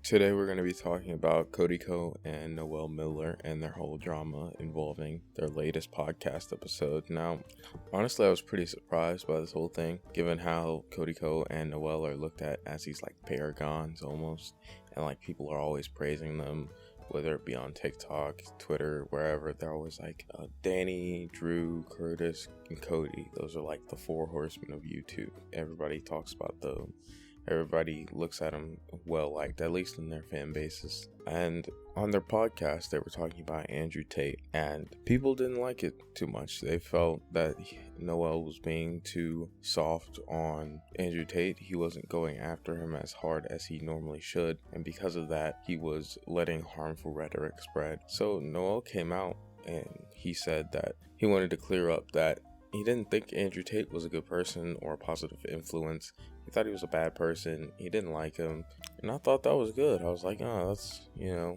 Today we're going to be talking about Cody and Noel Miller and their whole drama involving their latest podcast episode. Now, honestly, I was pretty surprised by this whole thing, given how Cody and Noel are looked at as these like paragons almost, and like people are always praising them, whether it be on TikTok, Twitter, wherever. They're always like Danny, Drew, Curtis, and Cody. Those are like the four horsemen of YouTube. Everybody talks about them. Everybody looks at them well liked, at least in their fan bases. And on their podcast, they were talking about Andrew Tate, and people didn't like it too much. They felt that Noel was being too soft on Andrew Tate. He wasn't going after him as hard as he normally should, and because of that, he was letting harmful rhetoric spread. So Noel came out and he said that he wanted to clear up that he didn't think Andrew Tate was a good person or a positive influence. He thought he was a bad person. He didn't like him. And I thought that was good. I was like, oh, that's, a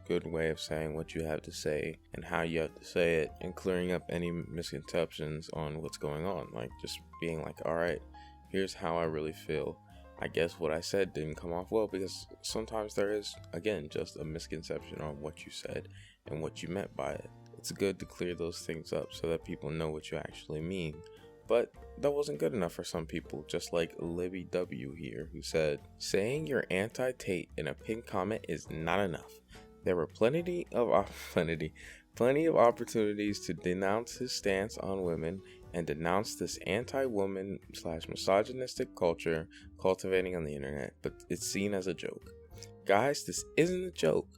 good way of saying what you have to say and how you have to say it and clearing up any misconceptions on what's going on. Like just being like, all right, here's how I really feel. I guess what I said didn't come off well because sometimes there is, again, just a misconception on what you said and what you meant by it. It's good to clear those things up so that people know what you actually mean. But that wasn't good enough for some people, just like Libby W here, who said, saying you're anti-Tate in a pinned comment is not enough. There were plenty of opportunities to denounce his stance on women and denounce this anti-woman / misogynistic culture cultivating on the internet, but it's seen as a joke. Guys, this isn't a joke.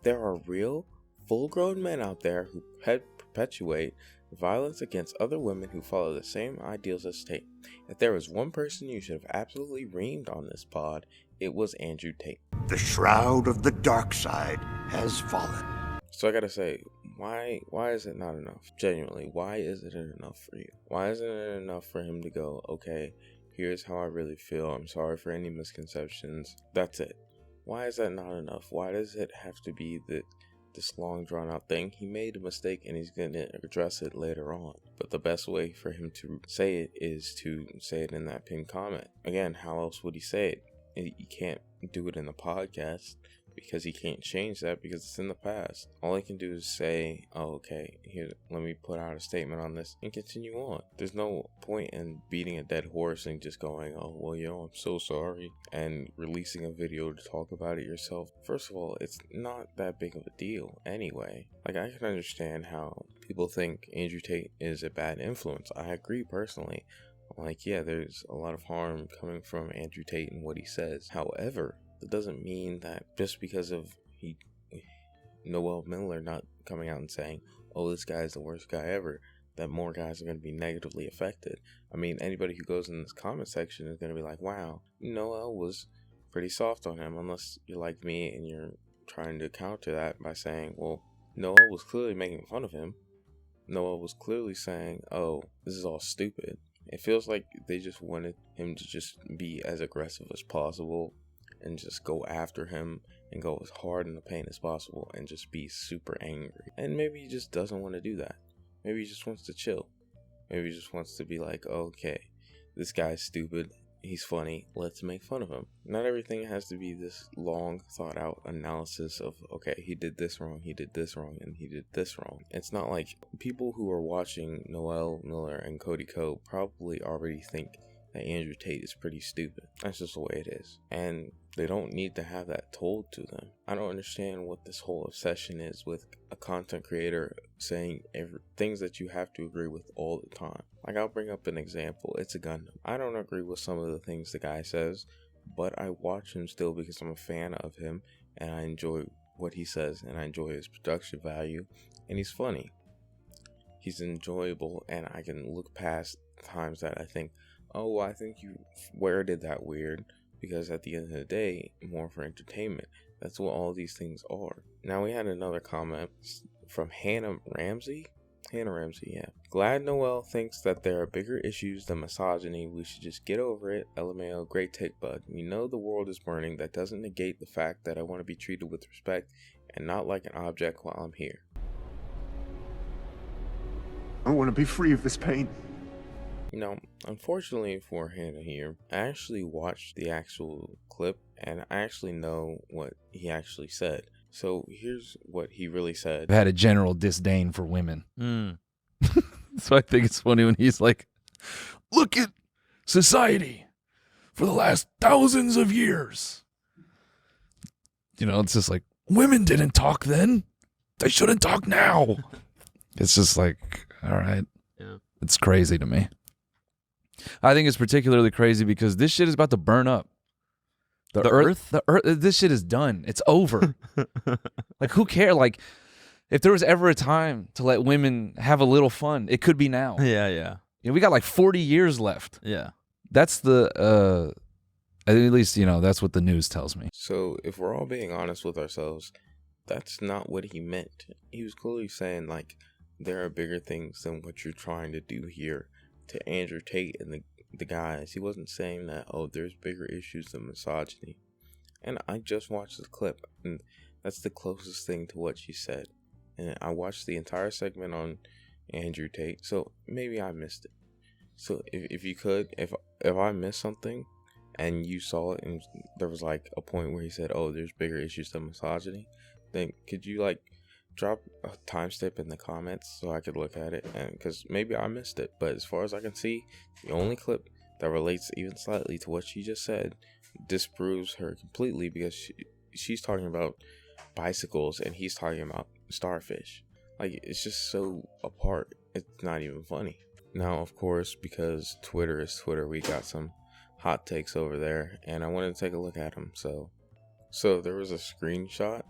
There are real, full-grown men out there who perpetuate violence against other women who follow the same ideals as Tate. If there was one person you should have absolutely reamed on this pod, it was Andrew Tate. The shroud of the dark side has fallen. So I gotta say, why is it not enough? Genuinely, why isn't it enough for you? Why isn't it enough for him to go, okay, here's how I really feel. I'm sorry for any misconceptions. That's it. Why is that not enough? Why does it have to be this long drawn out thing? He made a mistake and he's going to address it later on. But the best way for him to say it is to say it in that pinned comment. Again, how else would he say it? You can't do it in the podcast because he can't change that because it's in the past. All he can do is say, oh, okay, here, let me put out a statement on this and continue on. There's no point in beating a dead horse and just going, oh, well, I'm so sorry, and releasing a video to talk about it yourself. First of all, it's not that big of a deal anyway. Like, I can understand how people think Andrew Tate is a bad influence. I agree personally. Like, yeah, there's a lot of harm coming from Andrew Tate and what he says. However, that doesn't mean that just because of Noel Miller not coming out and saying, oh, this guy's the worst guy ever, that more guys are going to be negatively affected. I mean, anybody who goes in this comment section is going to be like, wow, Noel was pretty soft on him, unless you're like me and you're trying to counter that by saying, well, Noel was clearly making fun of him. Noel was clearly saying, oh, this is all stupid. It feels like they just wanted him to just be as aggressive as possible and just go after him and go as hard in the paint as possible and just be super angry. And maybe he just doesn't want to do that. Maybe he just wants to chill. Maybe he just wants to be like, okay, this guy's stupid. He's funny. Let's make fun of him. Not everything has to be this long thought out analysis of, okay, he did this wrong, he did this wrong, and he did this wrong. It's not like people who are watching Noel Miller and Cody probably already think that Andrew Tate is pretty stupid. That's just the way it is. And they don't need to have that told to them. I don't understand what this whole obsession is with a content creator saying things that you have to agree with all the time. Like, I'll bring up an example. It's a Gundam. I don't agree with some of the things the guy says, but I watch him still because I'm a fan of him and I enjoy what he says and I enjoy his production value, and he's funny. He's enjoyable, and I can look past times that I think, oh, I think you worded that weird, because at the end of the day, more for entertainment. That's what all these things are. Now, we had another comment from Ramsey, yeah. Glad Noel thinks that there are bigger issues than misogyny. We should just get over it. LMAO, great take, bud. We know the world is burning. That doesn't negate the fact that I want to be treated with respect and not like an object while I'm here. I want to be free of this pain. Now, unfortunately for Hannah here, I actually watched the actual clip and I actually know what he actually said. So here's what he really said. I've had a general disdain for women. So I think it's funny when he's like, look at society for the last thousands of years. You know, it's just like, women didn't talk then. They shouldn't talk now. It's just like, all right. Yeah. It's crazy to me. I think it's particularly crazy because this shit is about to burn up. The earth? The earth, this shit is done. It's over. Like, who cares? Like, if there was ever a time to let women have a little fun, it could be now. Yeah. You know, we got like 40 years left. Yeah. That's the, at least, you know, that's what the news tells me. So if we're all being honest with ourselves, that's not what he meant. He was clearly saying, like, there are bigger things than what you're trying to do here. To Andrew Tate and the guys, he wasn't saying that, oh, there's bigger issues than misogyny. And I just watched the clip, and that's the closest thing to what she said. And I watched the entire segment on Andrew Tate, so maybe I missed it. So if you could, if I missed something and you saw it and there was like a point where he said, oh, there's bigger issues than misogyny, then could you like drop a timestamp in the comments so I could look at it? And because maybe I missed it, but as far as I can see, the only clip that relates even slightly to what she just said disproves her completely, because she's talking about bicycles and he's talking about starfish. Like, it's just so apart, it's not even funny. Now, of course, because Twitter is Twitter, we got some hot takes over there, and I wanted to take a look at them. So there was a screenshot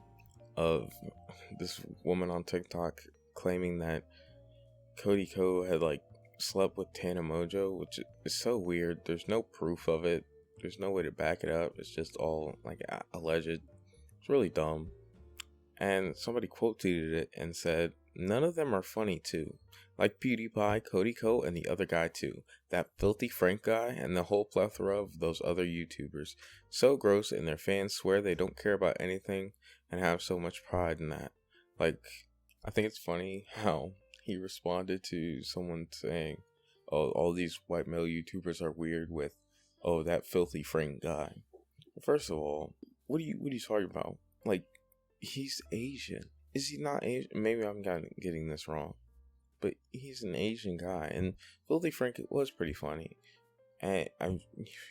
of this woman on TikTok claiming that Cody had like slept with Tana Mojo, which is so weird. There's no proof of it. There's no way to back it up. It's just all like alleged. It's really dumb. And somebody quote tweeted it and said, none of them are funny too. Like PewDiePie, Cody and the other guy too. That filthy Frank guy and the whole plethora of those other YouTubers. So gross, and their fans swear they don't care about anything and have so much pride in that. Like, I think it's funny how he responded to someone saying, oh, all these white male YouTubers are weird with, oh, that filthy Frank guy. First of all, what are you talking about? Like, he's Asian. Is he not Asian? Maybe I'm getting this wrong. But he's an Asian guy. And Filthy Frank was pretty funny. And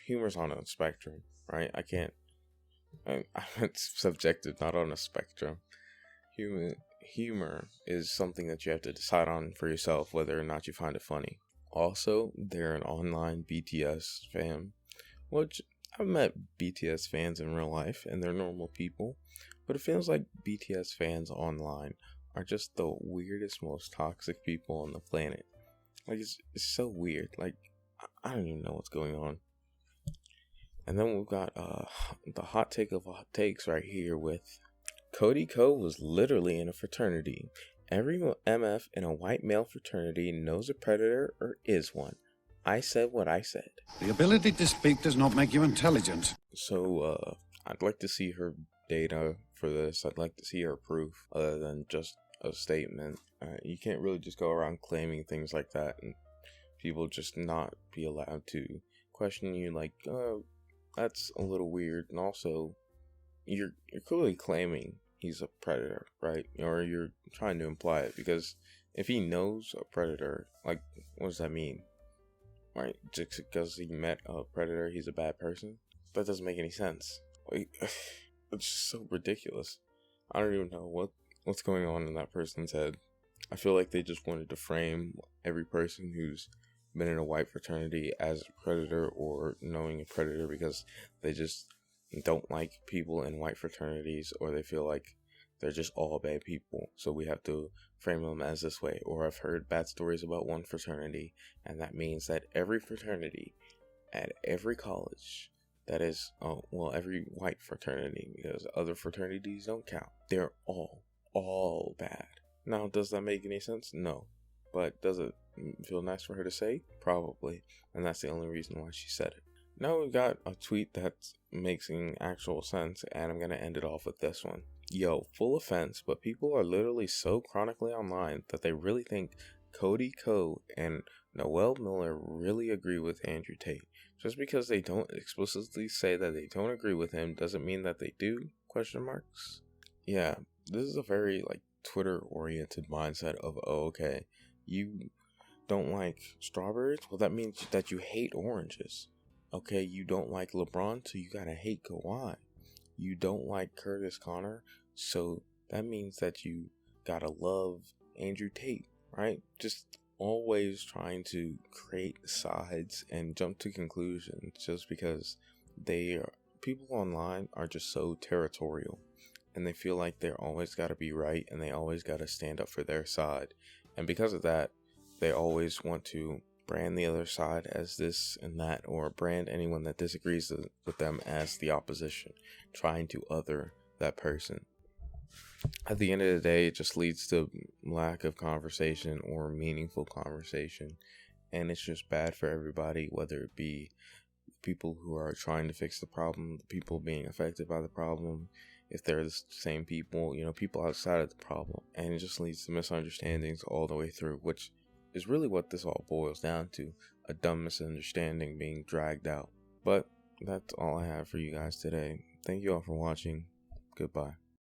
humor's on a spectrum, right? It's subjective, not on a spectrum. Humor is something that you have to decide on for yourself, whether or not you find it funny. Also, they're an online BTS fan, which I've met BTS fans in real life, and they're normal people. But it feels like BTS fans online are just the weirdest, most toxic people on the planet. Like, it's so weird. Like, I don't even know what's going on. And then we've got the hot take of hot takes right here with Cody was literally in a fraternity. Every MF in a white male fraternity knows a predator or is one. I said what I said. The ability to speak does not make you intelligent. So, I'd like to see her data for this. I'd like to see her proof other than just a statement. You can't really just go around claiming things like that and people just not be allowed to question you. Like, that's a little weird. And also, you're clearly claiming he's a predator, right? Or you're trying to imply it, because if he knows a predator, like, what does that mean? Right? Just because he met a predator, he's a bad person? That doesn't make any sense. Like, it's just so ridiculous. I don't even know what's going on in that person's head. I feel like they just wanted to frame every person who's been in a white fraternity as a predator or knowing a predator because they just don't like people in white fraternities, or they feel like they're just all bad people, so we have to frame them as this way. Or I've heard bad stories about one fraternity, and that means that every fraternity at every college that is, every white fraternity, because other fraternities don't count, they're all bad. Now, does that make any sense? No. But does it feel nice for her to say? Probably. And that's the only reason why she said it. Now we've got a tweet that's making actual sense, and I'm going to end it off with this one. Yo, full offense, but people are literally so chronically online that they really think Cody Ko and Noel Miller really agree with Andrew Tate. Just because they don't explicitly say that they don't agree with him doesn't mean that they do? Question marks. Yeah, this is a very like Twitter oriented mindset of, oh, okay, you don't like strawberries? Well, that means that you hate oranges. Okay, you don't like LeBron, so you gotta hate Kawhi. You don't like Curtis Connor, so that means that you gotta love Andrew Tate, right? Just always trying to create sides and jump to conclusions just because people online are just so territorial and they feel like they're always gotta be right and they always gotta stand up for their side. And because of that, they always want to brand the other side as this and that, or brand anyone that disagrees with them as the opposition, trying to other that person. At the end of the day, it just leads to lack of conversation or meaningful conversation, and it's just bad for everybody, whether it be people who are trying to fix the problem, the people being affected by the problem, if they're the same people, people outside of the problem, and it just leads to misunderstandings all the way through, which is really what this all boils down to, a dumb misunderstanding being dragged out. But that's all I have for you guys today. Thank you all for watching. Goodbye.